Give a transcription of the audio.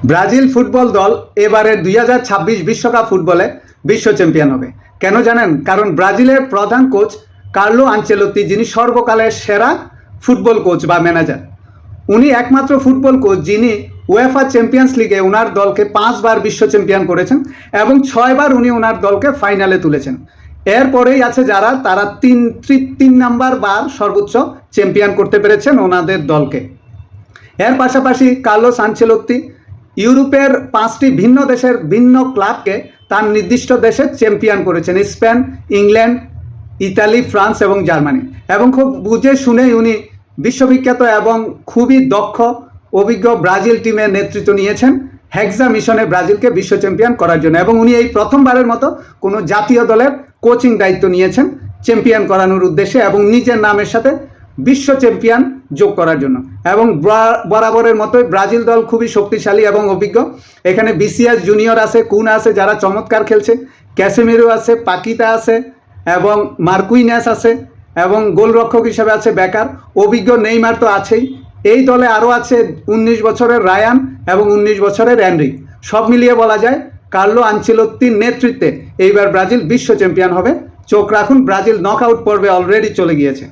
Brazil football দল এবারে 2026 বিশ্বকাপ ফুটবলে বিশ্ব চ্যাম্পিয়ন হবে। কেন জানেন? কারণ ব্রাজিলের প্রধান কোচ কার্লো আনচেলত্তি, যিনি সর্বকালের সেরা ফুটবল কোচ বা ম্যানেজার, উনি একমাত্র ফুটবল কোচ যিনি উয়েফা চ্যাম্পিয়ন্স লিগে ওনার দলকে 5 বার বিশ্ব চ্যাম্পিয়ন করেছেন এবং 6 বার উনি ওনার দলকে ফাইনালে তুলেছেন। এরপরেই আছে যারা তারা তিন নাম্বার বার সর্বোচ্চ চ্যাম্পিয়ন করতে পেরেছেন ওনাদের দলকে। এর পাশাপাশি কার্লোস আনচেলত্তি ইউরোপের 5টি ভিন্ন দেশের ভিন্ন ক্লাবকে তার নির্দিষ্ট দেশে চ্যাম্পিয়ন করেছেন: স্পেন, ইংল্যান্ড, ইতালি, ফ্রান্স এবং জার্মানি। এবং খুব বুঝে শুনেই উনি বিশ্ববিখ্যাত এবং খুবই দক্ষ অভিজ্ঞ ব্রাজিল টিমের নেতৃত্ব নিয়েছেন হেক্সা মিশনে ব্রাজিলকে বিশ্ব চ্যাম্পিয়ন করার জন্য। এবং উনি এই প্রথমবারের মতো কোনো জাতীয় দলের কোচিং দায়িত্ব নিয়েছেন চ্যাম্পিয়ন করানোর উদ্দেশ্যে এবং নিজের নামের সাথে বিশ্ব চ্যাম্পিয়ন যোগ করার জন্য। এবং বরাবরের মতোই ব্রাজিল দল খুবই শক্তিশালী এবং অভিজ্ঞ। এখানে বিসিএস জুনিয়র আছে, কুন আছে যারা চমৎকার খেলছে, ক্যাসেমিরো আছে, পাকিতা আছে এবং মার্কুইনেস আছে এবং গোলরক্ষক হিসেবে আছে বেকার। অভিজ্ঞ নেইমার তো আছেই। এই দলে আরও আছে 19 বছরের রায়ান এবং 19 বছরের এনরিক। সব মিলিয়ে বলা যায় কার্লো আনচেলত্তির নেতৃত্বে এইবার ব্রাজিল বিশ্ব চ্যাম্পিয়ন হবে। চোখ রাখুন, ব্রাজিল নকআউট পর্বে অলরেডি চলে গিয়েছে।